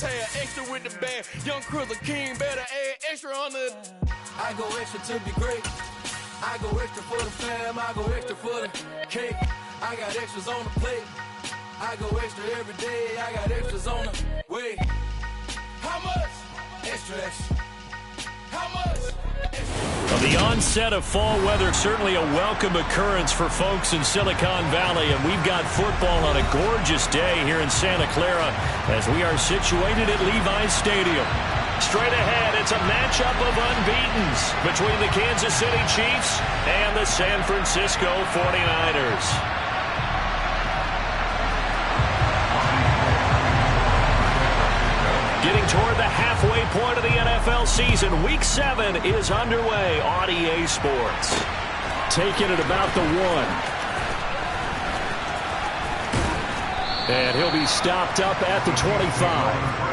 tag, extra with the bag. Young Kriller King, better add extra on the. I go extra to be great. I go extra for the fam, I go extra for the cake. I got extras on the plate. I go extra every day, I got extras on the way. How much? Extra, extra. How much? Well, the onset of fall weather, certainly a welcome occurrence for folks in Silicon Valley, and we've got football on a gorgeous day here in Santa Clara as we are situated at Levi's Stadium. Straight ahead, it's a matchup of unbeatens between the Kansas City Chiefs and the San Francisco 49ers. Getting toward the halfway point of the NFL season, Week 7 is underway on EA Sports. Taking it about the 1. And he'll be stopped up at the 25.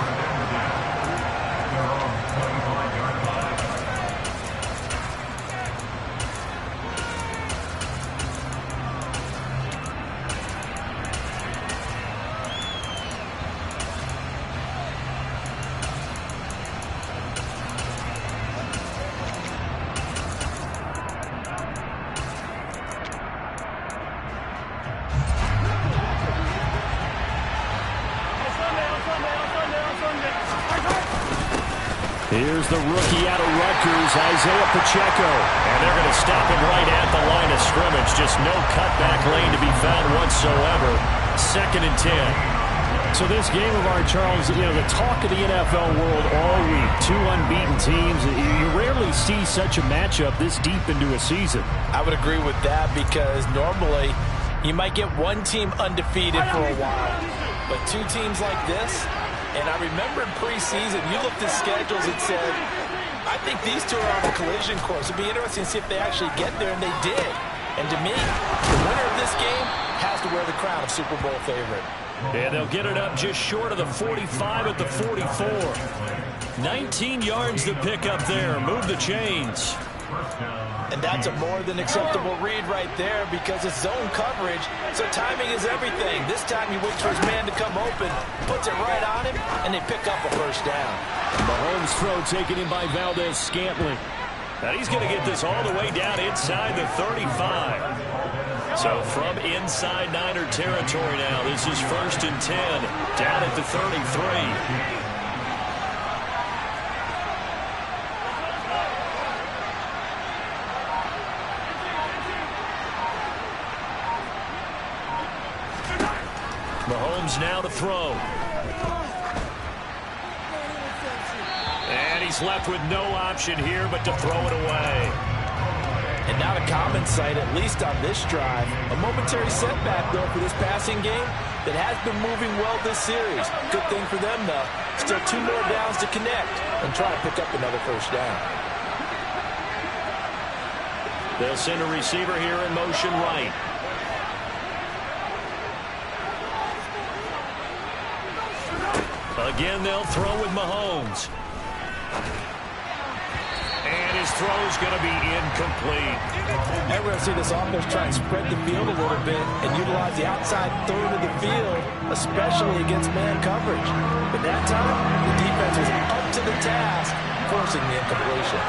Here's the rookie out of Rutgers, Isaiah Pacheco. And they're going to stop him right at the line of scrimmage. Just no cutback lane to be found whatsoever. 2nd and 10. So this game of ours, Charles, you know, the talk of the NFL world all week. 2 unbeaten teams. You rarely see such a matchup this deep into a season. I would agree with that because normally you might get one team undefeated for a while. But 2 teams like this, and I remember in preseason, you looked at schedules and said, I think these 2 are on a collision course. It'd be interesting to see if they actually get there, and they did. And to me, the winner of this game has to wear the crown of Super Bowl favorite. And they'll get it up just short of the 45 at the 44. 19 yards to pick up there. Move the chains. And that's a more than acceptable read right there because it's zone coverage, so timing is everything. This time he waits for his man to come open, puts it right on him, and they pick up a first down. Mahomes' throw taken in by Valdez-Scantling. Now he's going to get this all the way down inside the 35. So from inside Niner territory now, this is 1st and 10, down at the 33. Mahomes now to throw. And he's left with no option here but to throw it away. And not a common sight, at least on this drive. A momentary setback, though, for this passing game that has been moving well this series. Good thing for them, though. Still 2 more downs to connect and try to pick up another first down. They'll send a receiver here in motion right. Again, they'll throw with Mahomes. And his throw's going to be incomplete. And we're going to see this offense try and spread the field a little bit and utilize the outside third of the field, especially against man coverage. But that time, the defense was up to the task, forcing the incompletion.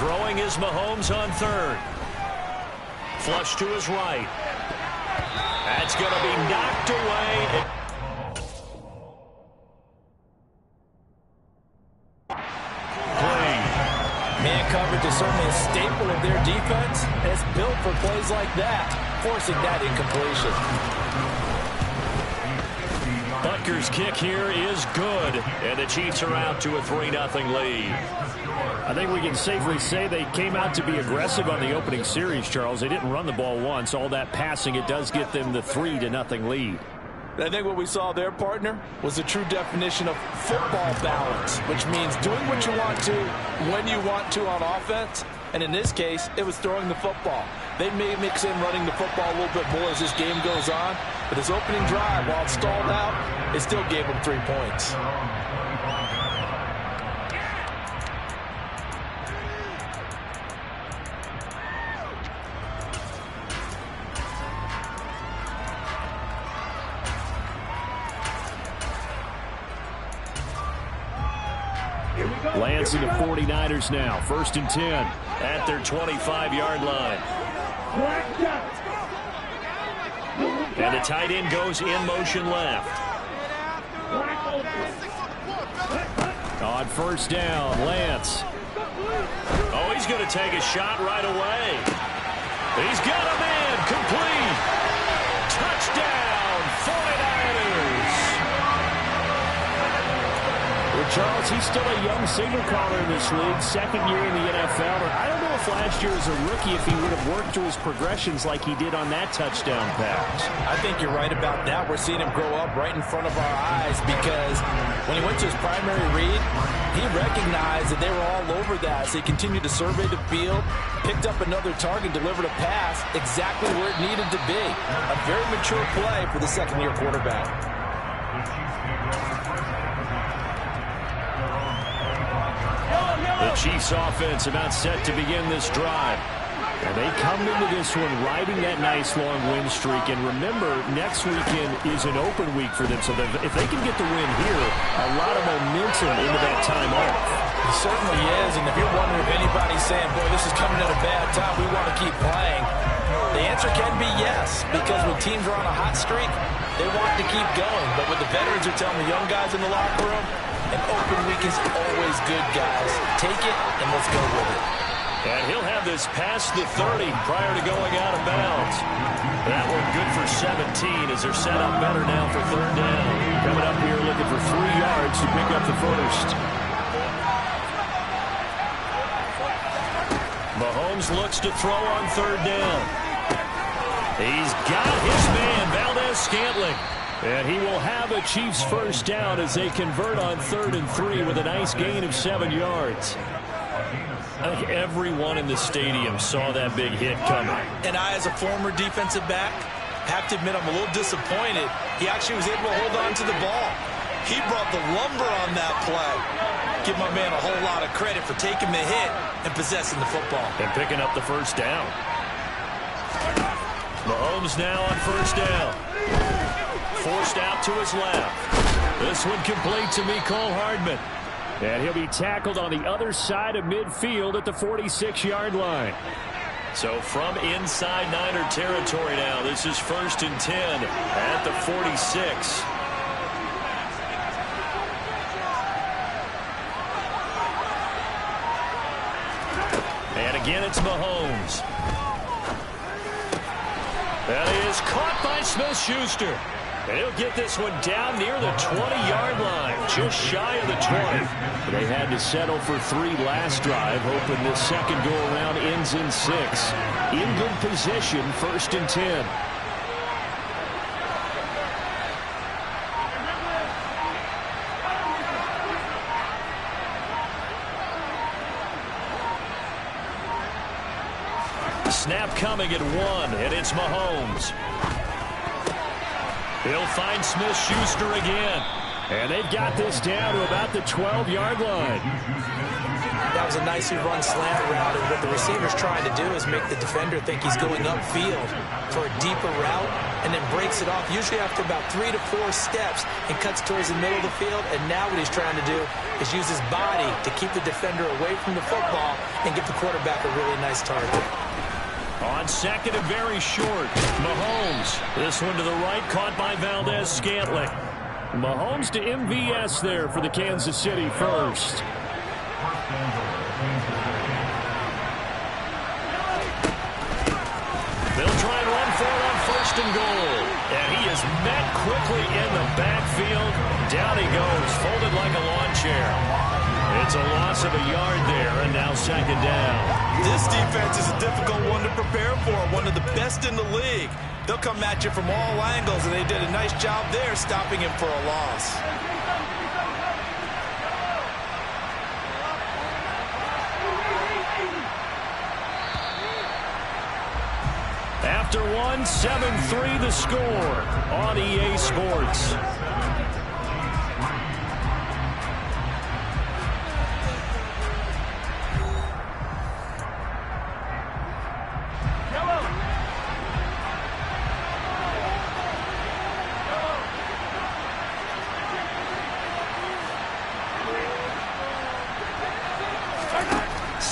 Throwing is Mahomes on 3rd. Flush to his right. That's going to be knocked away. Play. Man coverage is certainly a staple of their defense, and it's built for plays like that, forcing that incompletion. Butker's kick here is good, and the Chiefs are out to a 3-0 lead. I think we can safely say they came out to be aggressive on the opening series, Charles. They didn't run the ball once. All that passing, it does get them the 3-0 lead. I think what we saw there, partner, was a true definition of football balance, which means doing what you want to when you want to on offense. And in this case, it was throwing the football. They may mix in running the football a little bit more as this game goes on. But this opening drive, while it stalled out, it still gave them 3 points. Lance in the 49ers now. 1st and 10. At their 25-yard line. And the tight end goes in motion left. On 1st down, Lance. Oh, he's going to take a shot right away. He's got him in. Complete. Touchdown, 49ers. Well, Charles, he's still a young signal caller in this league, 2nd year in the NFL. And I don't know if last year as a rookie, if he would have worked through his progressions like he did on that touchdown pass. I think you're right about that. We're seeing him grow up right in front of our eyes because when he went to his primary read, he recognized that they were all over that. So he continued to survey the field, picked up another target, delivered a pass exactly where it needed to be. A very mature play for the 2nd-year quarterback. The Chiefs offense about set to begin this drive. And they come into this one riding that nice long win streak. And remember, next weekend is an open week for them. So if they can get the win here, a lot of momentum into that time off. It certainly is. And if you're wondering if anybody's saying, boy, this is coming at a bad time, we want to keep playing, the answer can be yes. Because when teams are on a hot streak, they want to keep going. But what the veterans are telling the young guys in the locker room, an open week is always good, guys. Take it and let's go with it. And he'll have this past the 30 prior to going out of bounds. That one good for 17 as they're set up better now for 3rd down. Coming up here looking for 3 yards to pick up the first. Mahomes looks to throw on 3rd down. He's got his man, Valdes-Scantling. And he will have a Chiefs first down as they convert on 3rd and 3 with a nice gain of 7 yards. I think everyone in the stadium saw that big hit coming. And I, as a former defensive back, have to admit I'm a little disappointed. He actually was able to hold on to the ball. He brought the lumber on that play. Give my man a whole lot of credit for taking the hit and possessing the football. And picking up the first down. Mahomes now on 1st down. Forced out to his left. This one complete to Mecole Hardman. And he'll be tackled on the other side of midfield at the 46-yard line. So from inside Niner territory now, this is 1st and 10 at the 46. And again, it's Mahomes. That is caught by Smith-Schuster. And he'll get this one down near the 20-yard line, just shy of the 20. They had to settle for 3 last drive, hoping this second go-around ends in 6. In good position, 1st and 10. Snap coming at 1, and it's Mahomes. He'll find Smith-Schuster again. And they've got this down to about the 12-yard line. That was a nicely run slant route, and what the receiver's trying to do is make the defender think he's going upfield for a deeper route, and then breaks it off, usually after about 3 to 4 steps, and cuts towards the middle of the field. And now what he's trying to do is use his body to keep the defender away from the football and give the quarterback a really nice target. On 2nd and very short, Mahomes. This one to the right, caught by Valdes-Scantling. Mahomes to MVS there for the Kansas City first. They'll try and run for it on 1st and goal. And he is met quickly in the backfield. Down he goes, folded like a lawn chair. It's a loss of a yard there, and now 2nd down. This defense is a difficult one to prepare for, one of the best in the league. They'll come at you from all angles, and they did a nice job there stopping him for a loss. After 1, 7-3 the score on EA Sports.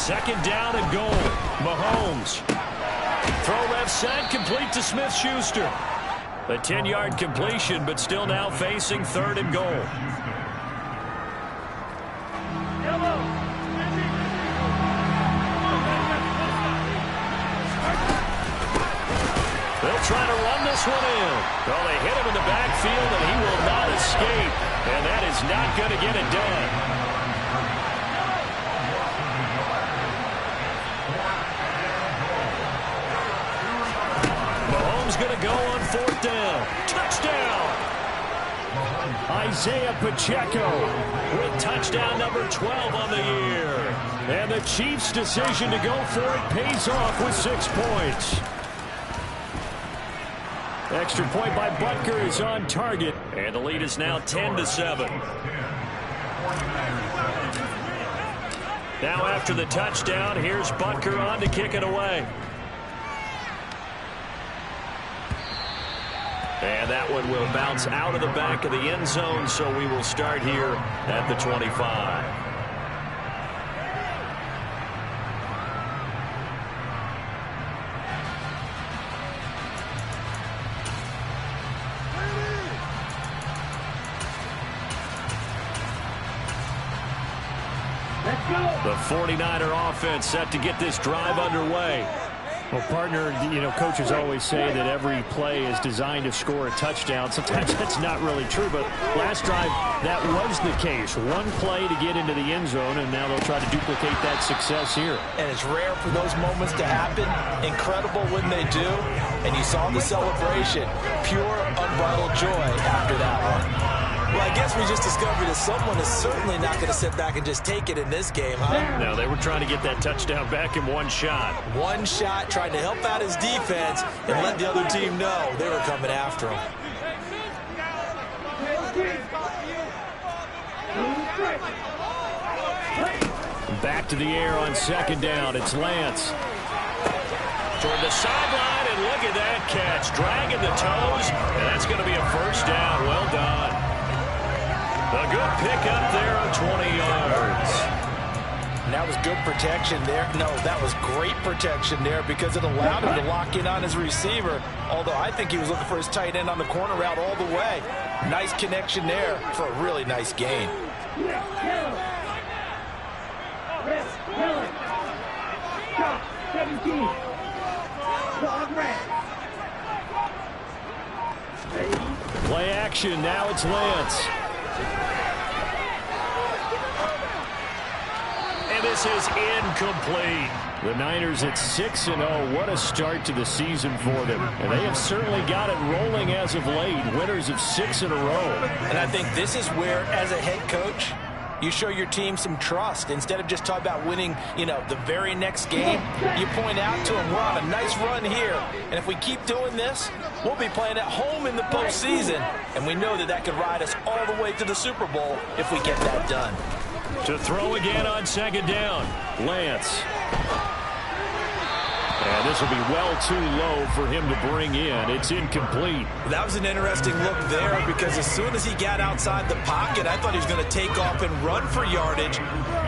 Second down and goal. Mahomes. Throw left side, complete to Smith-Schuster. A 10-yard completion, but still now facing third and goal. They'll try to run this one in. Well, they hit him in the backfield, and he will not escape. And that is not going to get it done. Mahomes going to go on fourth down. Touchdown! Isaiah Pacheco with touchdown number 12 on the year. And the Chiefs' decision to go for it pays off with 6 points. Extra point by Butker is on target. And the lead is now 10-7. Now after the touchdown, here's Butker on to kick it away. And that one will bounce out of the back of the end zone, so we will start here at the 25. The 49er offense set to get this drive underway. Well, partner, coaches always say that every play is designed to score a touchdown. Sometimes that's not really true, but last drive, that was the case. One play to get into the end zone, and now they'll try to duplicate that success here. And it's rare for those moments to happen. Incredible when they do. And you saw the celebration. Pure, unbridled joy after that one. Well, I guess we just discovered that someone is certainly not going to sit back and just take it in this game, huh? No, they were trying to get that touchdown back in one shot. One shot, trying to help out his defense and let the other team know they were coming after him. Back to the air on second down. It's Lance. Toward the sideline, and look at that catch. Dragging the toes, and that's going to be a first down. Well done. A good pickup there on 20 yards. And that was good protection there. No, that was great protection there because it allowed him to lock in on his receiver, although I think he was looking for his tight end on the corner route all the way. Nice connection there for a really nice gain. Play action. Now it's Lance. And this is incomplete. The Niners at 6-0. What a start to the season for them. And they have certainly got it rolling as of late. Winners of 6 in a row. And I think this is where, as a head coach, you show your team some trust. Instead of just talking about winning, the very next game, you point out to them, we're on a nice run here. And if we keep doing this, we'll be playing at home in the postseason. And we know that could ride us all the way to the Super Bowl if we get that done. To throw again on second down, Lance. And this will be well too low for him to bring in. It's incomplete. That was an interesting look there because as soon as he got outside the pocket, I thought he was going to take off and run for yardage.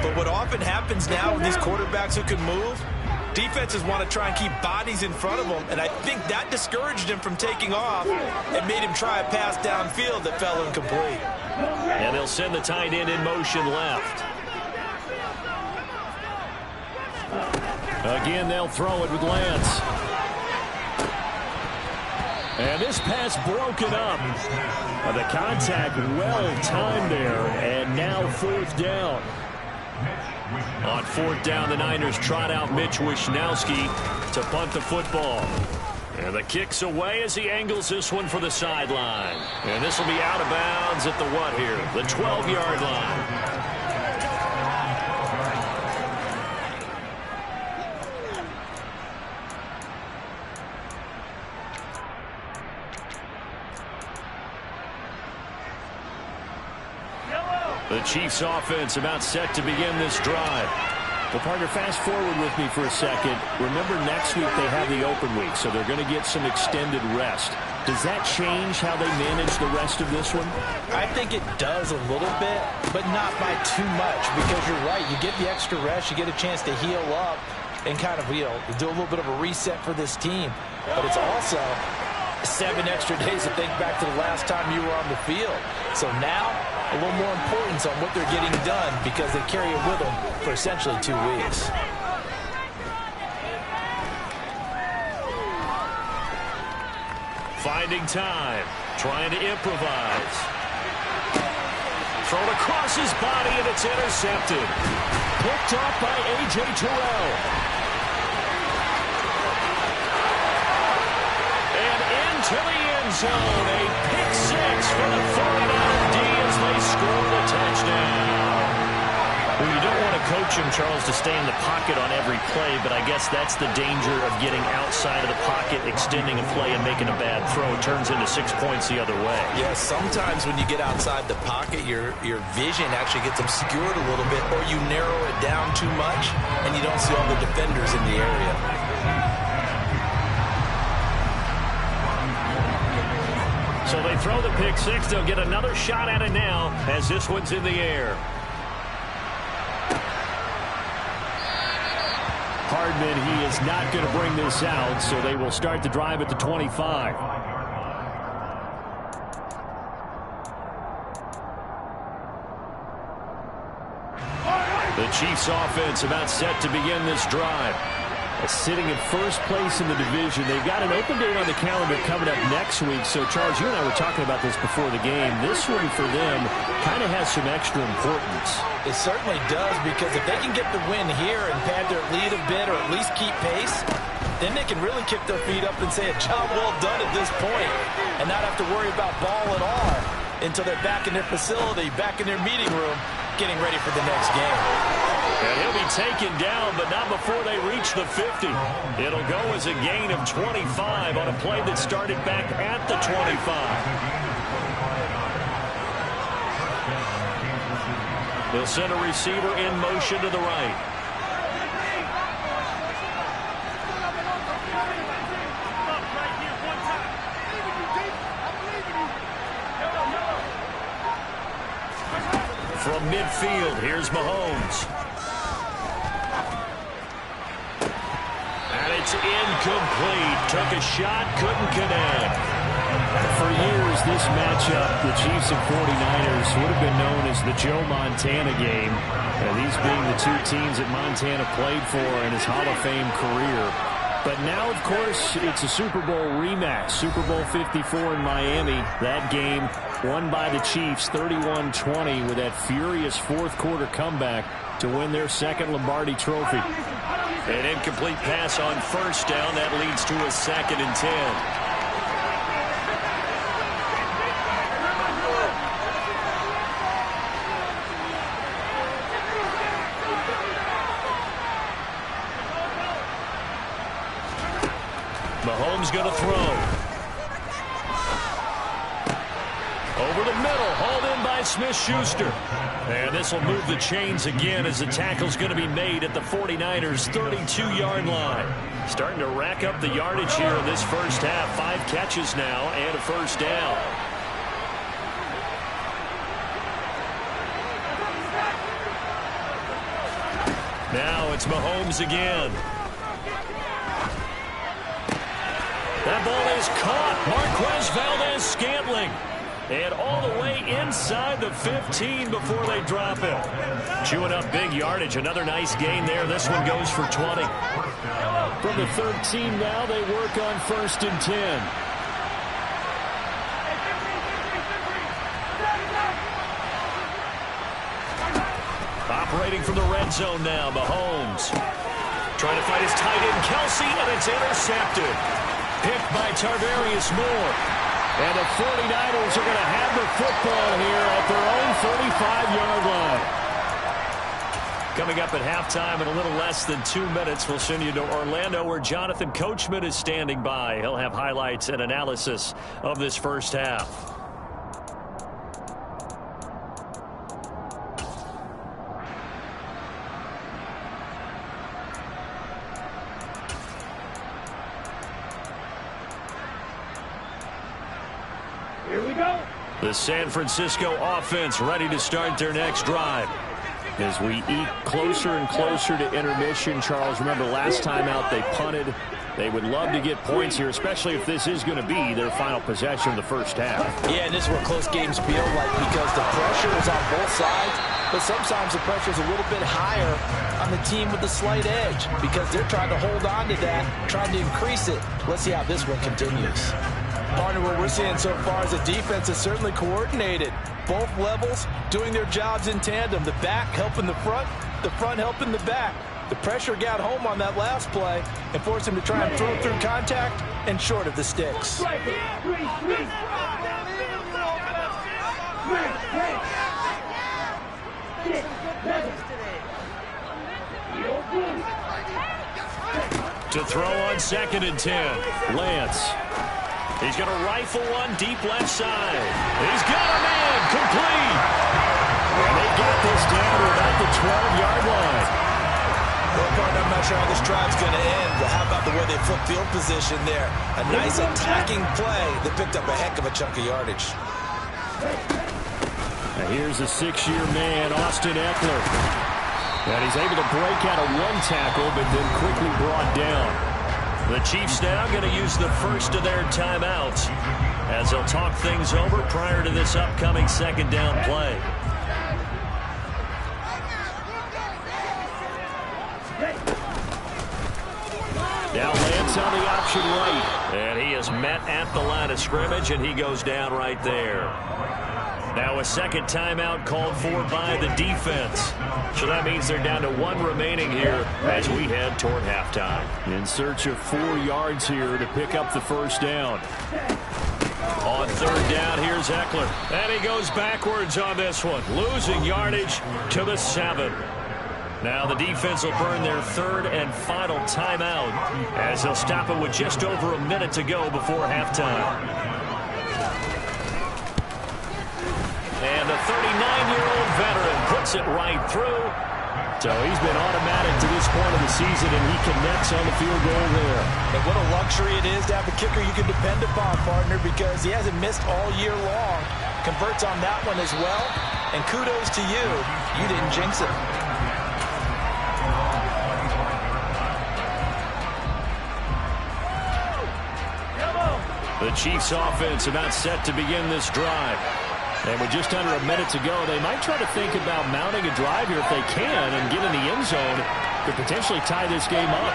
But what often happens now with these quarterbacks who can move, defenses want to try and keep bodies in front of them, and I think that discouraged him from taking off and made him try a pass downfield that fell incomplete. And they'll send the tight end in motion left. Again, they'll throw it with Lance. And this pass broken up. The contact well timed there, and now fourth down. On fourth down, the Niners trot out Mitch Wishnowsky to punt the football. And the kick's away as he angles this one for the sideline. And this will be out of bounds at the what here? The 12-yard line. The Chiefs offense about set to begin this drive. Well, partner, fast forward with me for a second. Remember, next week they have the open week, so they're going to get some extended rest. Does that change how they manage the rest of this one? I think it does a little bit, but not by too much, because you're right. You get the extra rest. You get a chance to heal up and kind of, do a little bit of a reset for this team. But it's also 7 extra days to think back to the last time you were on the field. So now, a little more importance on what they're getting done, because they carry it with them for essentially 2 weeks. Finding time, trying to improvise. Thrown across his body, and it's intercepted. Picked off by A.J. Terrell. And into the end zone, a pick 6 for the 49er D as they score the touchdown. Well, you don't want to coach him, Charles, to stay in the pocket on every play, but I guess that's the danger of getting outside of the pocket, extending a play, and making a bad throw. It turns into 6 points the other way. Yeah, sometimes when you get outside the pocket, your vision actually gets obscured a little bit, or you narrow it down too much, and you don't see all the defenders in the area. So they throw the pick 6. They'll get another shot at it now as this one's in the air. Hardman, he is not going to bring this out, so they will start the drive at the 25. The Chiefs offense about set to begin this drive. Sitting in first place in the division. They've got an open date on the calendar coming up next week. So, Charles, you and I were talking about this before the game. This one for them kind of has some extra importance. It certainly does, because if they can get the win here and pad their lead a bit, or at least keep pace, then they can really kick their feet up and say a job well done at this point, and not have to worry about ball at all until they're back in their facility, back in their meeting room, getting ready for the next game. And he'll be taken down, but not before they reach the 50. It'll go as a gain of 25 on a play that started back at the 25. They'll send a receiver in motion to the right. From midfield, here's Mahomes. And it's incomplete. Took a shot, couldn't connect. For years, this matchup, the Chiefs and 49ers, would have been known as the Joe Montana game. These being the two teams that Montana played for in his Hall of Fame career. But now, of course, it's a Super Bowl rematch. Super Bowl 54 in Miami. That game won by the Chiefs 31-20 with that furious fourth-quarter comeback to win their second Lombardi trophy. An incomplete pass on first down. That leads to a 2nd and 10. Mahomes going to throw. Over the middle, hauled in by Smith-Schuster. And this will move the chains again as the tackle's going to be made at the 49ers' 32-yard line. Starting to rack up the yardage here in this first half. 5 catches now and a first down. Now it's Mahomes again. That ball is caught. Marquez Valdes-Scantling. And all the way inside the 15 before they drop it. Chewing up big yardage. Another nice gain there. This one goes for 20. From the 13 now, they work on 1st and 10. Operating from the red zone now, Mahomes. Trying to find his tight end, Kelsey, and it's intercepted. Picked by Tarvarius Moore. And the 49ers are going to have the football here at their own 35-yard line. Coming up at halftime in a little less than 2 minutes, we'll send you to Orlando where Jonathan Coachman is standing by. He'll have highlights and analysis of this first half. Here we go. The San Francisco offense ready to start their next drive. As we eat closer and closer to intermission, Charles, remember last time out they punted. They would love to get points here, especially if this is going to be their final possession of the first half. Yeah, and this is what close games feel like because the pressure is on both sides, but sometimes the pressure is a little bit higher on the team with the slight edge because they're trying to hold on to that, trying to increase it. Let's see how this one continues. Partner, what we're seeing so far is the defense is certainly coordinated. Both levels doing their jobs in tandem. The back helping the front helping the back. The pressure got home on that last play and forced him to try and throw through contact and short of the sticks. To throw on 2nd and 10, Lance. He's going to rifle one deep left side. He's got a man, complete. And they got this down to about the 12-yard line. Well, partner, I'm not sure how this drive's going to end, but how about the way they flip field position there? A nice attacking play that picked up a heck of a chunk of yardage. Now here's a 6-year man, Austin Eckler. And he's able to break out of one tackle, but then quickly brought down. The Chiefs now going to use the first of their timeouts as they'll talk things over prior to this upcoming 2nd down play. Now Lance on the option right. And he is met at the line of scrimmage, and he goes down right there. Now a 2nd timeout called for by the defense. So that means they're down to 1 remaining here as we head toward halftime. In search of 4 yards here to pick up the first down. On 3rd down, here's Eckler. And he goes backwards on this one, losing yardage to the 7. Now the defense will burn their 3rd and final timeout as they'll stop it with just over a minute to go before halftime. And the 39-year-old veteran puts it right through. So he's been automatic to this point of the season, and he connects on the field goal there. And what a luxury it is to have a kicker you can depend upon, partner, because he hasn't missed all year long. Converts on that one as well. And kudos to you. You didn't jinx it. The Chiefs offense about set to begin this drive. And with just under a minute to go, they might try to think about mounting a drive here if they can and get in the end zone to potentially tie this game up.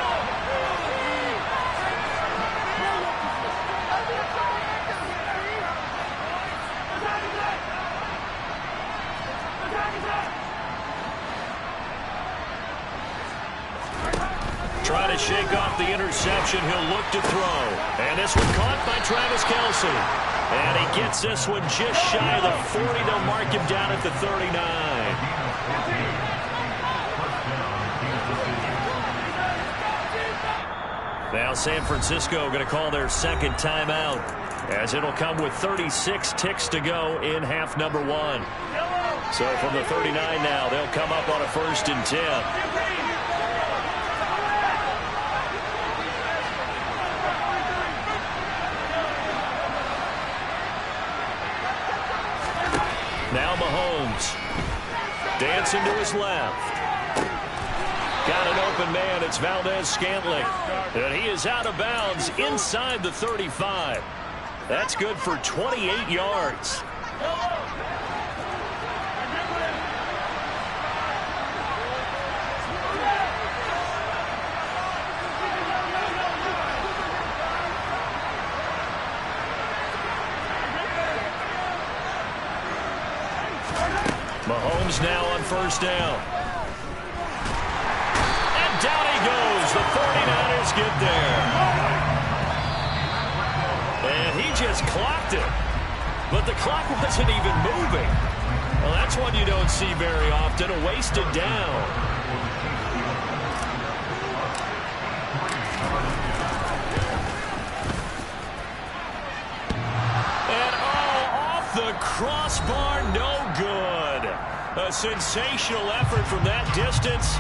Try to shake off the interception. He'll look to throw. And this one caught by Travis Kelce. And he gets this one just shy of the 40. They'll mark him down at the 39. Now San Francisco going to call their 2nd timeout as it'll come with 36 ticks to go in half number 1. So from the 39 now, they'll come up on a 1st and 10. Now Mahomes. Dancing to his left. Got an open man. It's Valdez-Scantling. And he is out of bounds inside the 35. That's good for 28 yards. Mahomes now on 1st down. And down he goes. The 49ers get there. And he just clocked it. But the clock wasn't even moving. Well, that's one you don't see very often, a wasted down. And off the crossbar, no good. A sensational effort from that distance,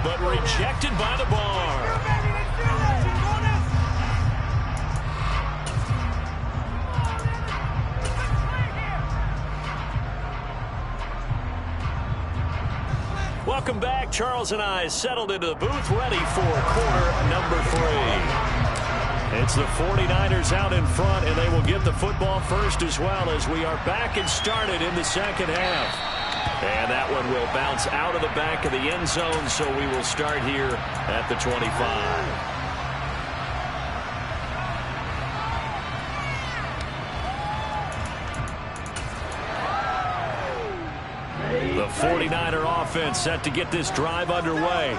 but rejected by the bar. Welcome back. Charles and I settled into the booth, ready for quarter number 3. It's the 49ers out in front, and they will get the football first as well as we are back and started in the second half. And that one will bounce out of the back of the end zone, so we will start here at the 25. The 49er offense set to get this drive underway.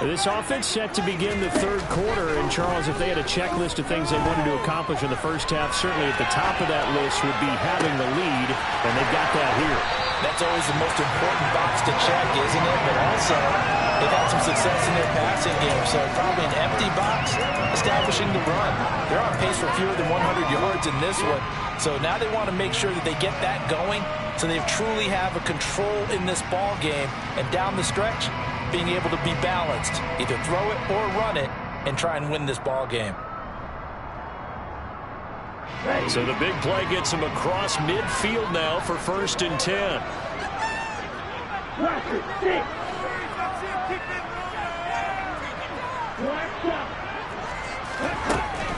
This offense set to begin the third quarter, and Charles, if they had a checklist of things they wanted to accomplish in the first half, certainly at the top of that list would be having the lead, and they've got that here. That's always the most important box to check, isn't it? But also, they've had some success in their passing game, so probably an empty box establishing the run. They're on pace for fewer than 100 yards in this one, so now they want to make sure that they get that going so they truly have a control in this ball game, and down the stretch, being able to be balanced, either throw it or run it, and try and win this ball game. So the big play gets him across midfield now for 1st and 10.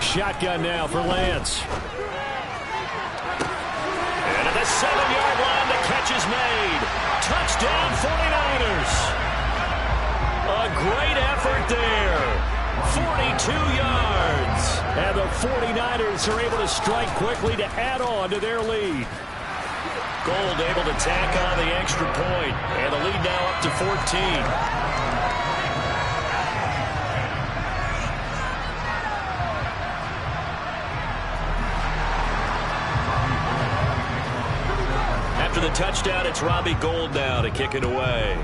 Shotgun now for Lance. And at the 7-yard line, the catch is made. Touchdown, 49ers. A great effort there. 42 yards. And the 49ers are able to strike quickly to add on to their lead. Gold able to tack on the extra point. And the lead now up to 14. After the touchdown, it's Robbie Gould now to kick it away.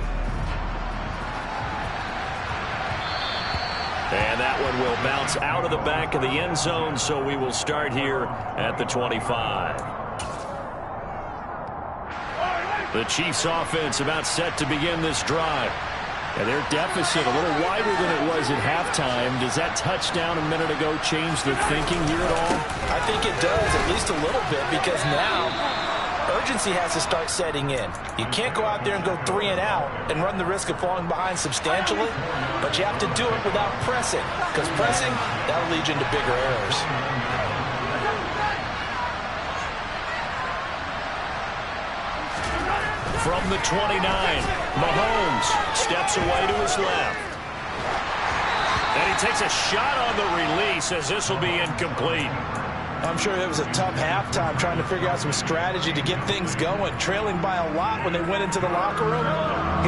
And that one will bounce out of the back of the end zone, so we will start here at the 25. The Chiefs offense about set to begin this drive. And their deficit a little wider than it was at halftime. Does that touchdown a minute ago change the thinking here at all? I think it does, at least a little bit, because now urgency has to start setting in. You can't go out there and go 3 and out and run the risk of falling behind substantially, but you have to do it without pressing, because pressing, that'll lead you into bigger errors. From the 29, Mahomes steps away to his left. And he takes a shot on the release as this will be incomplete. I'm sure it was a tough halftime trying to figure out some strategy to get things going, trailing by a lot when they went into the locker room.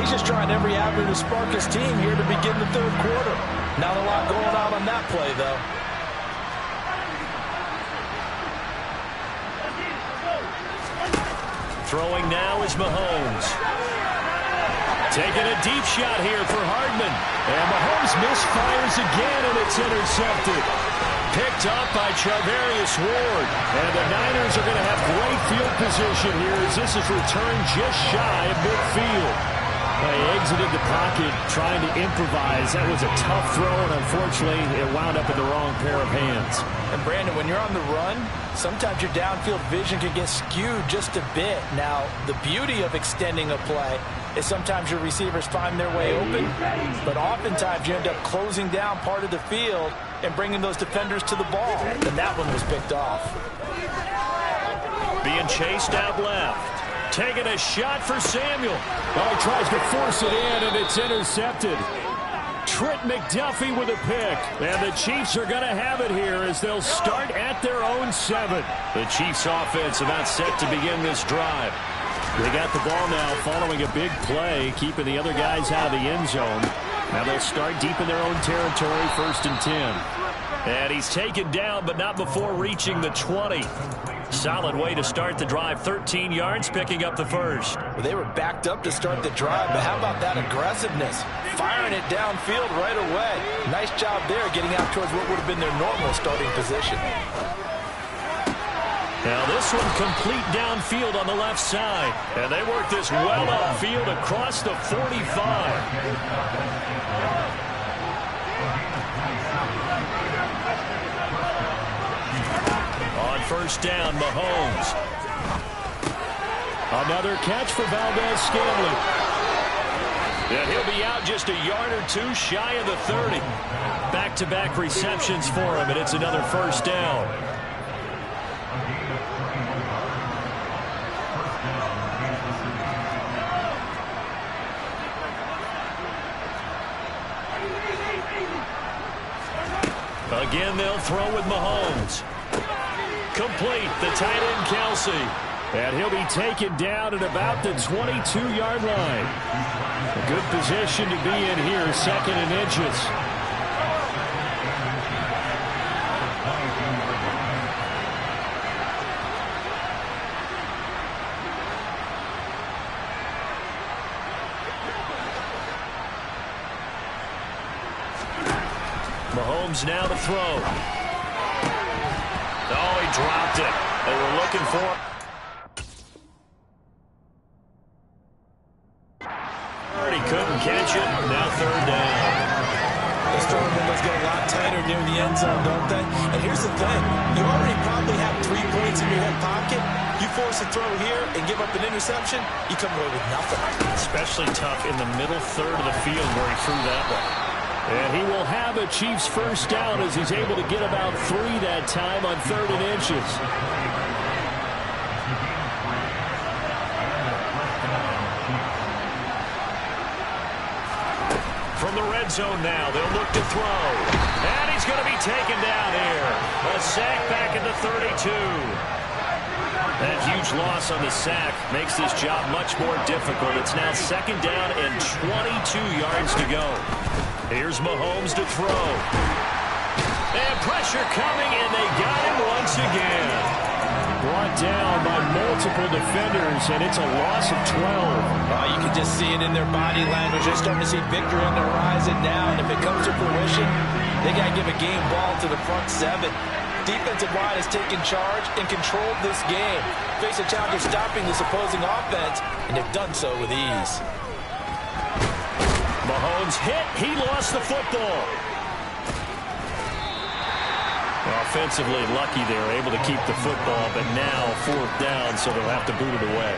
He's just trying every avenue to spark his team here to begin the third quarter. Not a lot going on that play, though. Throwing now is Mahomes. Taking a deep shot here for Hardman. And Mahomes misfires again, and it's intercepted. Picked up by Charvarius Ward. And the Niners are going to have great field position here as this is returned just shy of midfield. They exited the pocket trying to improvise. That was a tough throw, and unfortunately, it wound up in the wrong pair of hands. And Brandon, when you're on the run, sometimes your downfield vision can get skewed just a bit. Now, the beauty of extending a play is sometimes your receivers find their way open, but oftentimes you end up closing down part of the field and bringing those defenders to the ball. And that one was picked off. Being chased out left. Taking a shot for Samuel. Oh, he tries to force it in, and it's intercepted. Trent McDuffie with a pick. And the Chiefs are going to have it here as they'll start at their own 7. The Chiefs offense about set to begin this drive. They got the ball now following a big play, keeping the other guys out of the end zone. Now they'll start deep in their own territory, 1st and 10. And he's taken down, but not before reaching the 20. Solid way to start the drive. 13 yards, picking up the first. Well, they were backed up to start the drive, but how about that aggressiveness? Firing it downfield right away. Nice job there getting out towards what would have been their normal starting position. Now this one complete downfield on the left side. And they work this well upfield across the 45. First down, Mahomes. Another catch for Valdez-Scantling. And he'll be out just a yard or two shy of the 30. Back-to-back receptions for him, and it's another first down. Again, they'll throw with Mahomes. Complete, the tight end, Kelsey. And he'll be taken down at about the 22-yard line. A good position to be in here, 2nd and inches. Mahomes now to throw. Oh, he dropped it. They were looking for it. He couldn't catch it. Now 3rd down. Those throwing windows get a lot tighter near the end zone, don't they? And here's the thing. You already probably have 3 points in your hip pocket. You force a throw here and give up an interception, you come away with nothing. Especially tough in the middle third of the field where he threw that one. And he will have a Chiefs first down as he's able to get about 3 that time on 3rd and inches. From the red zone now, they'll look to throw. And he's going to be taken down here. A sack back at the 32. That huge loss on the sack makes this job much more difficult. It's now 2nd down and 22 yards to go. Here's Mahomes to throw. And pressure coming, and they got him once again. Brought down by multiple defenders, and it's a loss of 12. You can just see it in their body language. They're starting to see victory on the horizon now, and if it comes to fruition, they got to give a game ball to the front 7. Defensive line has taken charge and controlled this game. Face a challenge of stopping this opposing offense, and they've done so with ease. Mahomes hit. He lost the football. Offensively lucky they were able to keep the football, but now 4th down, so they'll have to boot it away.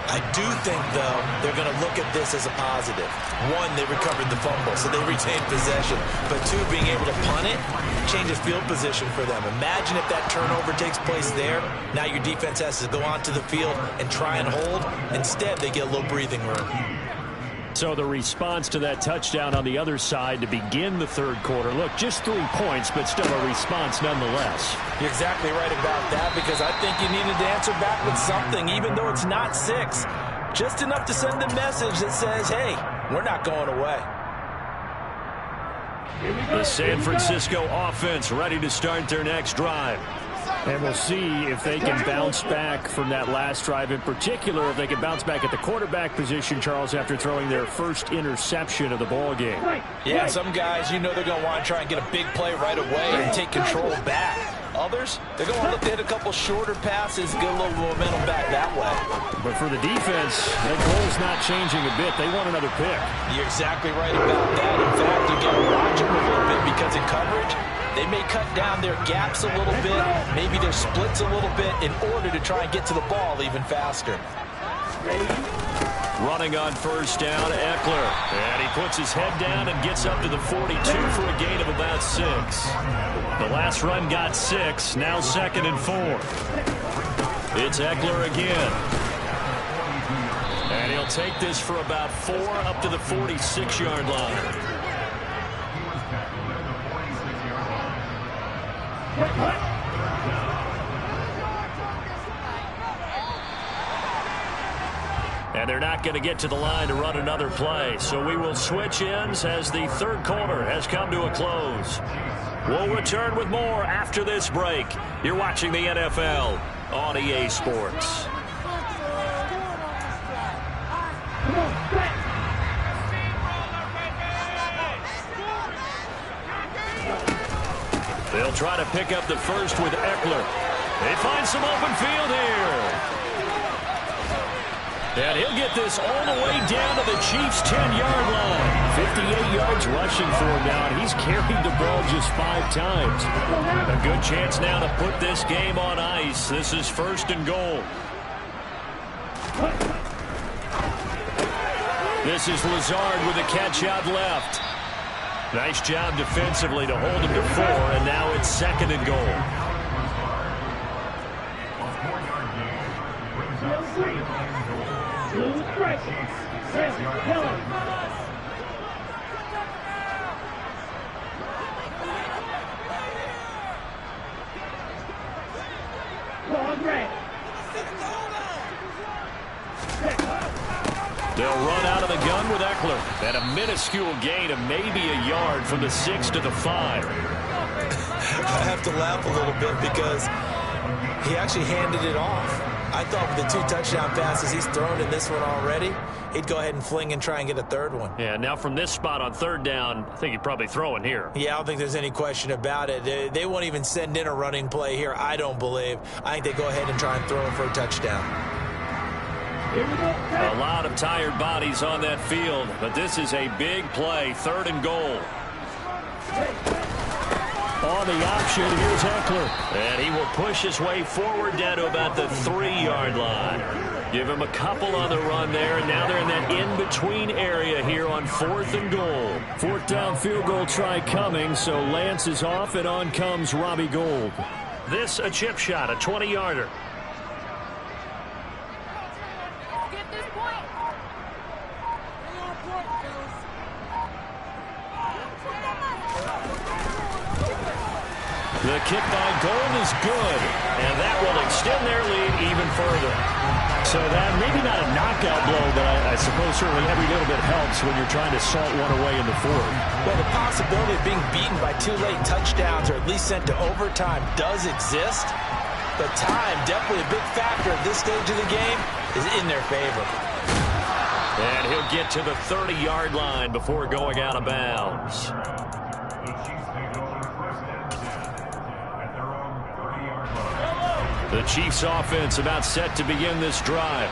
I do think, though, they're going to look at this as a positive. 1, they recovered the fumble, so they retained possession. But 2, being able to punt it changes field position for them. Imagine if that turnover takes place there. Now your defense has to go onto the field and try and hold. Instead, they get a little breathing room. So the response to that touchdown on the other side to begin the 3rd quarter. Look, just 3 points, but still a response nonetheless. You're exactly right about that, because I think you needed to answer back with something, even though it's not 6. Just enough to send a message that says, hey, we're not going away. The San Francisco offense ready to start their next drive. And we'll see if they can bounce back from that last drive, in particular, if they can bounce back at the quarterback position, Charles, after throwing their first interception of the ball game. Yeah, some guys, you know they're going to want to try and get a big play right away and take control back. Others, they're going to look to hit a couple shorter passes, get a little momentum back that way. But for the defense, that goal's not changing a bit. They want another pick. You're exactly right about that. In fact, you got to watch them a little bit, because in coverage, they may cut down their gaps a little bit, maybe their splits a little bit, in order to try and get to the ball even faster. Running on first down, Eckler. And he puts his head down and gets up to the 42 for a gain of about 6. The last run got 6, now 2nd and 4. It's Eckler again. And he'll take this for about 4 up to the 46-yard line. And they're not going to get to the line to run another play. So we will switch ends as the 3rd quarter has come to a close. We'll return with more after this break. You're watching the NFL on EA Sports. They'll try to pick up the first with Eckler. They find some open field here. And he'll get this all the way down to the Chiefs' 10-yard line. 58 yards rushing for him now, and he's carried the ball just 5 times. A good chance now to put this game on ice. This is 1st and goal. This is Lazard with a catch out left. Nice job defensively to hold him to 4, and now it's 2nd and goal. They'll run out of the gun with Eckler. And a minuscule gain of maybe a yard from the 6 to the 5. I have to laugh a little bit because he actually handed it off. I thought with the 2 touchdown passes he's thrown in this one already, he'd go ahead and fling and try and get a 3rd one. Yeah, now from this spot on 3rd down, I think he'd probably throw in here. Yeah, I don't think there's any question about it. They won't even send in a running play here, I don't believe. I think they go ahead and try and throw him for a touchdown. A lot of tired bodies on that field, but this is a big play, 3rd and goal. On the option, here's Eckler. And he will push his way forward down to about the 3-yard line. Give him a couple on the run there, and now they're in that in-between area here on 4th and goal. 4th down field goal try coming, so Lance is off, and on comes Robbie Gould. This a chip shot, a 20-yarder. The kick by Gould is good, and that will extend their lead even further. So that maybe not a knockout blow, but I suppose certainly every little bit helps when you're trying to salt one away in the 4th. Well, the possibility of being beaten by 2 late touchdowns or at least sent to overtime does exist, but time, definitely a big factor at this stage of the game, is in their favor. And he'll get to the 30-yard line before going out of bounds. The Chiefs offense about set to begin this drive.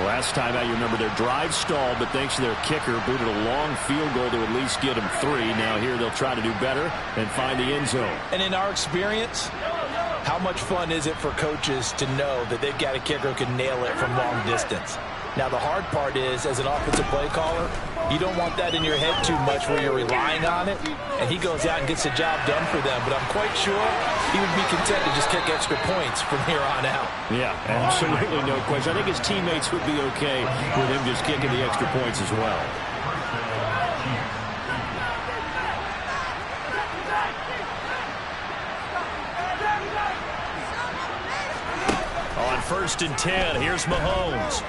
Last time out, you remember their drive stalled, but thanks to their kicker, booted a long field goal to at least get them 3. Now here they'll try to do better and find the end zone. And in our experience, how much fun is it for coaches to know that they've got a kicker who can nail it from long distance? Now, the hard part is, as an offensive play caller, you don't want that in your head too much where you're relying on it, and he goes out and gets the job done for them. But I'm quite sure he would be content to just kick extra points from here on out. Yeah, absolutely no question. I think his teammates would be okay with him just kicking the extra points as well. On 1st and 10, here's Mahomes.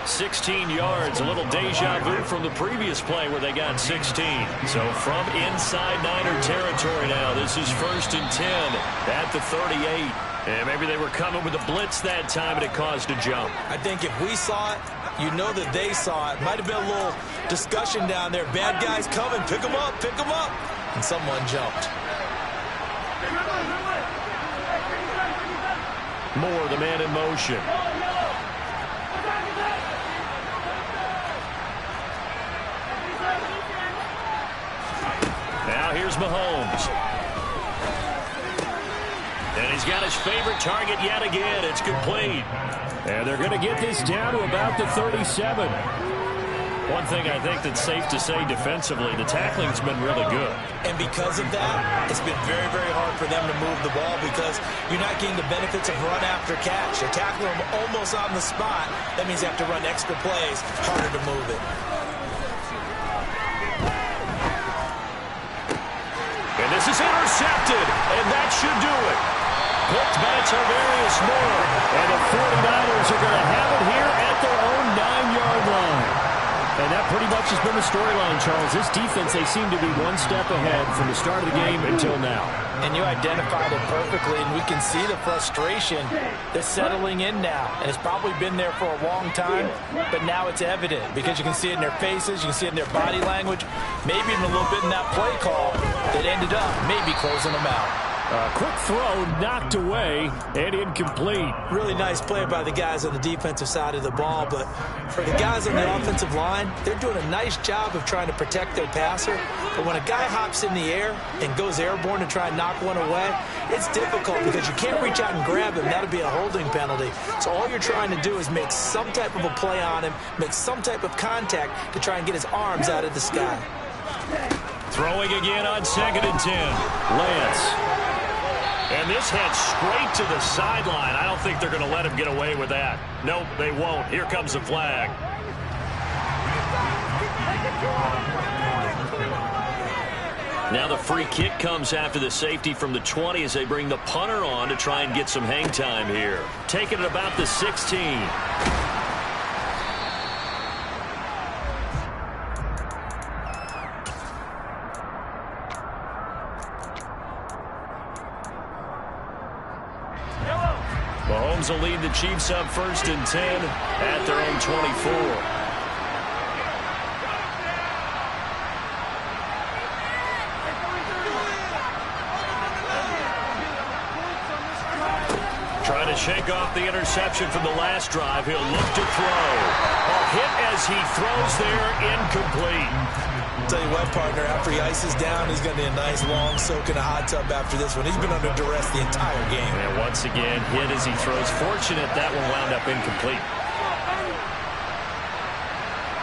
16 yards, a little deja vu from the previous play where they got 16. So from inside Niner territory now, this is 1st and 10 at the 38. And maybe they were coming with a blitz that time and it caused a jump. I think if we saw it, you know that they saw it. Might have been a little discussion down there. Bad guys coming, pick them up, pick them up. And someone jumped. Moore, the man in motion. Now here's Mahomes. And he's got his favorite target yet again. It's complete. And they're going to get this down to about the 37. One thing I think that's safe to say defensively, the tackling's been really good. And because of that, it's been very, very hard for them to move the ball because you're not getting the benefits of run after catch. They're tackling them almost on the spot. That means they have to run extra plays, harder to move it. And this is intercepted, and that should do it. Picked by Tarvarius Moore. And the 49ers are going to have it here at their own 9-yard line. And that pretty much has been the storyline, Charles. This defense, they seem to be one step ahead from the start of the game until now. And you identified it perfectly, and we can see the frustration that's settling in now. And it's probably been there for a long time, but now it's evident because you can see it in their faces, you can see it in their body language, maybe even a little bit in that play call that ended up maybe closing them out. A quick throw knocked away and incomplete. Really nice play by the guys on the defensive side of the ball, but for the guys on the offensive line, they're doing a nice job of trying to protect their passer. But when a guy hops in the air and goes airborne to try and knock one away, it's difficult because you can't reach out and grab him. That'll be a holding penalty. So all you're trying to do is make some type of a play on him, make some type of contact to try and get his arms out of the sky. Throwing again on 2nd and 10. Lance. And this head straight to the sideline. I don't think they're going to let him get away with that. Nope, they won't. Here comes the flag. Now the free kick comes after the safety from the 20 as they bring the punter on to try and get some hang time here. Taking it about the 16. Mahomes will lead the Chiefs up 1st and 10 at their own 24. Trying to shake off the interception from the last drive. He'll look to throw. A hit as he throws there, incomplete. Tell you what, partner, after he ices down, he's going to need a nice long soak in a hot tub after this one. He's been under duress the entire game. And once again, hit as he throws. Fortunate that one wound up incomplete.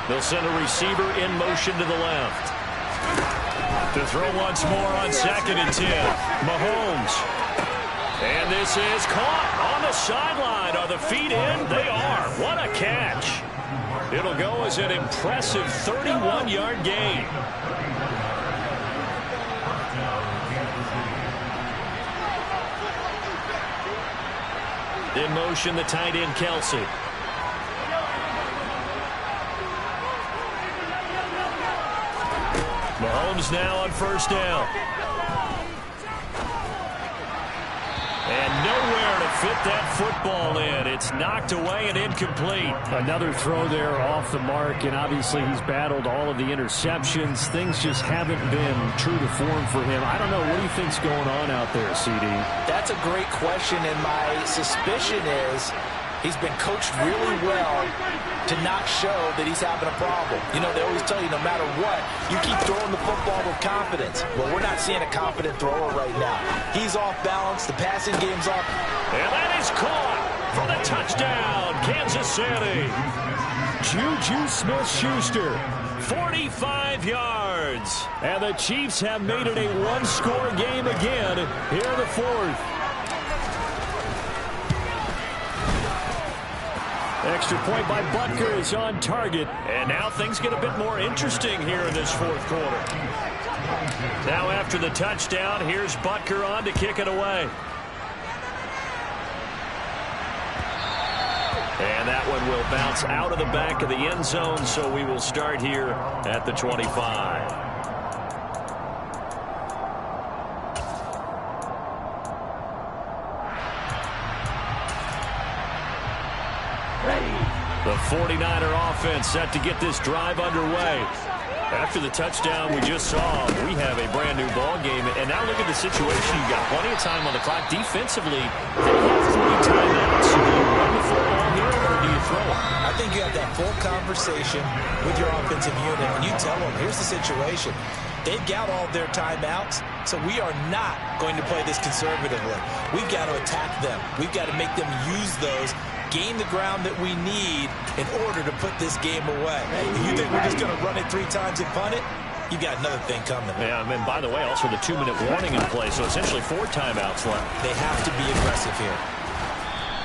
They'll send a receiver in motion to the left. To throw once more on 2nd and 10. Mahomes. And this is caught on the sideline. Are the feet in? They are. What a catch. It'll go as an impressive 31-yard gain. In motion, the tight end, Kelsey. Mahomes now on 1st down. And nowhere to fit that football in. It's knocked away and incomplete. Another throw there off the mark, and obviously he's battled all of the interceptions. Things just haven't been true to form for him. I don't know. What do you think's going on out there, CD? That's a great question, and my suspicion is he's been coached really well to not show that he's having a problem. You know, they always tell you no matter what, you keep throwing the football with confidence. Well, we're not seeing a confident thrower right now. He's off balance. The passing game's off. And that is caught for the touchdown, Kansas City. Juju Smith-Schuster, 45 yards. And the Chiefs have made it a one-score game again here in the 4th. Extra point by Butker is on target. And now things get a bit more interesting here in this 4th quarter. Now after the touchdown, here's Butker on to kick it away. And that one will bounce out of the back of the end zone, so we will start here at the 25. The 49er offense set to get this drive underway. After the touchdown we just saw, we have a brand new ball game. And now look at the situation. You've got plenty of time on the clock. Defensively, they have 3 timeouts. Do you run the football here or do you throw it? I think you have that full conversation with your offensive unit, and you tell them, here's the situation. They've got all of their timeouts, so we are not going to play this conservatively. We've got to attack them. We've got to make them use those, gain the ground that we need in order to put this game away. If you think we're just going to run it 3 times and punt it, you've got another thing coming. Yeah, and by the way, also the 2-minute warning in play, so essentially 4 timeouts left. They have to be aggressive here.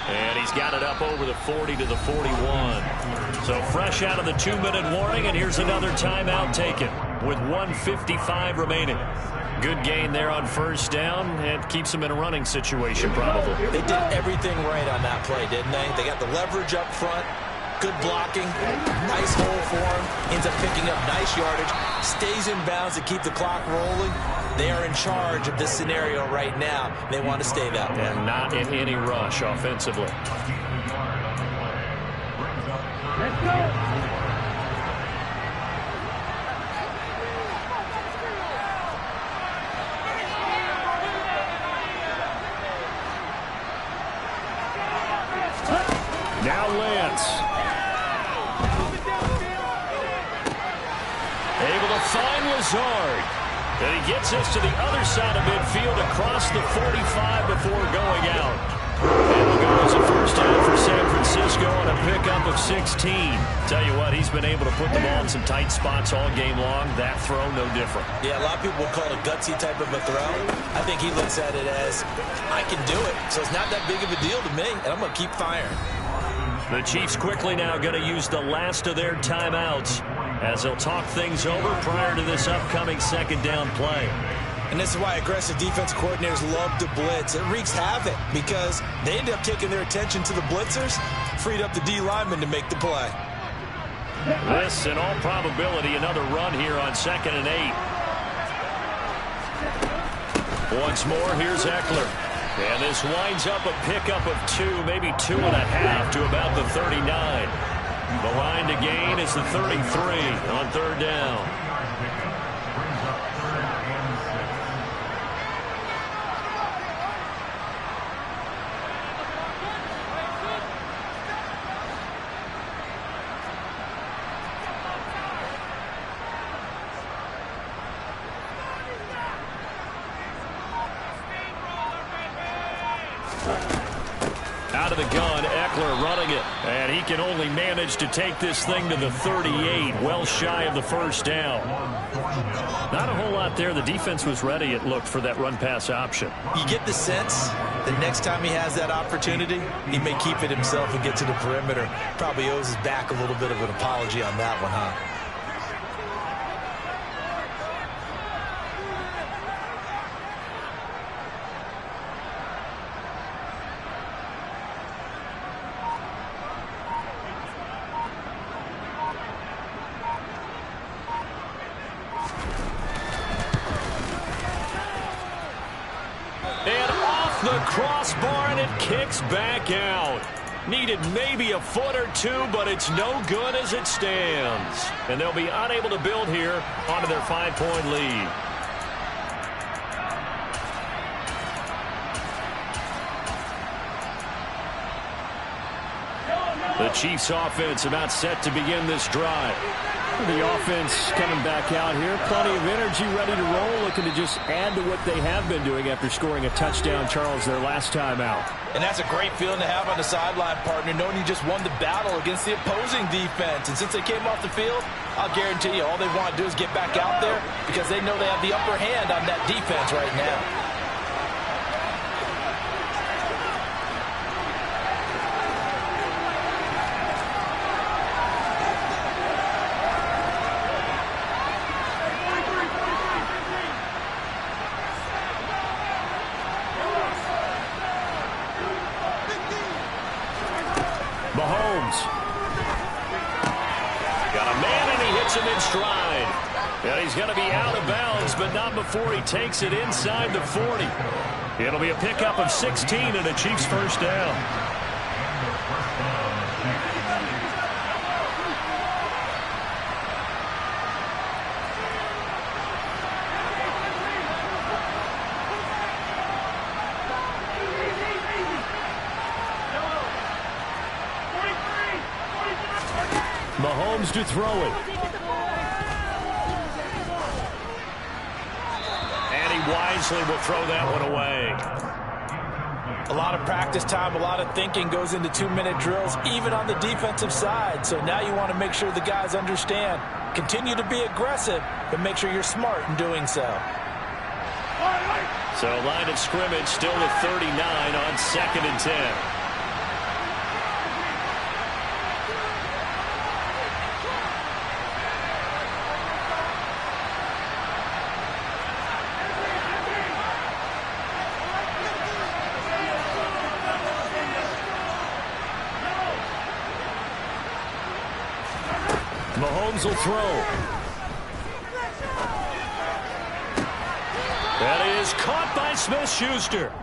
And he's got it up over the 40 to the 41. So fresh out of the 2-minute warning, and here's another timeout taken with 1:55 remaining. Good gain there on 1st down, and keeps them in a running situation probably. They did everything right on that play, didn't they? They got the leverage up front, good blocking, nice hole for him, ends up picking up nice yardage, stays in bounds to keep the clock rolling. They are in charge of this scenario right now. They want to stay that way. And not in any rush offensively. Let's go. find Lazard. And he gets us to the other side of midfield across the 45 before going out. And it'll go as a first down for San Francisco on a pickup of 16. Tell you what, he's been able to put the ball in some tight spots all game long. That throw, no different. Yeah, a lot of people would call it a gutsy type of a throw. I think he looks at it as, I can do it, so it's not that big of a deal to me, and I'm going to keep firing. The Chiefs quickly now going to use the last of their timeouts as they'll talk things over prior to this upcoming second down play. And this is why aggressive defense coordinators love to blitz. It wreaks havoc because they end up taking their attention to the blitzers, freed up the D lineman to make the play. This, in all probability, another run here on 2nd and 8. Once more, here's Eckler. And this winds up a pickup of 2, maybe 2.5 to about the 39. The line to gain is the 33 on 3rd down. Out of the gun, Eckler running it. And he can only manage to take this thing to the 38, well shy of the first down. Not a whole lot there. The defense was ready, it looked, for that run-pass option. You get the sense that next time he has that opportunity, he may keep it himself and get to the perimeter. Probably owes his back a little bit of an apology on that one, huh? The crossbar, and it kicks back out. Needed maybe a foot or two, but it's no good as it stands. And they'll be unable to build here onto their 5-point lead. The Chiefs offense about set to begin this drive. The offense coming back out here. Plenty of energy, ready to roll, looking to just add to what they have been doing after scoring a touchdown, Charles, their last time out. And that's a great feeling to have on the sideline, partner, knowing you just won the battle against the opposing defense. And since they came off the field, I'll guarantee you all they want to do is get back out there because they know they have the upper hand on that defense right now. Mahomes. Got a man, and he hits him in stride. And he's going to be out of bounds, but not before he takes it inside the 40. It'll be a pickup of 16 and a Chiefs first down. Mahomes to throw it. And he wisely will throw that one away. A lot of practice time, a lot of thinking goes into 2-minute drills, even on the defensive side. So now you want to make sure the guys understand. Continue to be aggressive, but make sure you're smart in doing so. So line of scrimmage still with 39 on 2nd and 10. Mahomes will throw. That is caught by Smith-Schuster. This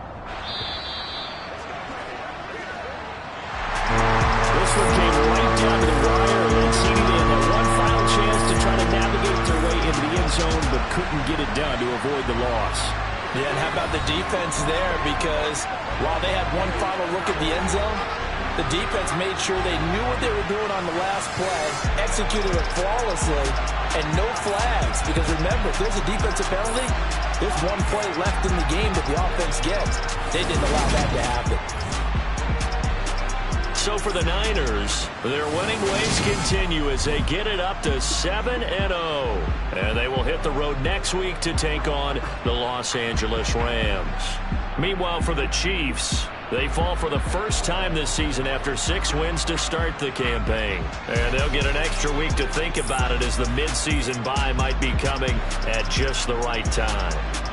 one came right down to the wire. And CeeDee had one final chance to try to navigate their way into the end zone, but couldn't get it done to avoid the loss. Yeah, and how about the defense there? Because while they had one final look at the end zone, The defense made sure they knew what they were doing on the last play, executed it flawlessly, and no flags. Because remember, if there's a defensive penalty, there's one play left in the game that the offense gets. They didn't allow that to happen. So for the Niners, their winning ways continue as they get it up to 7-0. And they will hit the road next week to take on the Los Angeles Rams. Meanwhile, for the Chiefs, they fall for the first time this season after 6 wins to start the campaign. And they'll get an extra week to think about it as the midseason bye might be coming at just the right time.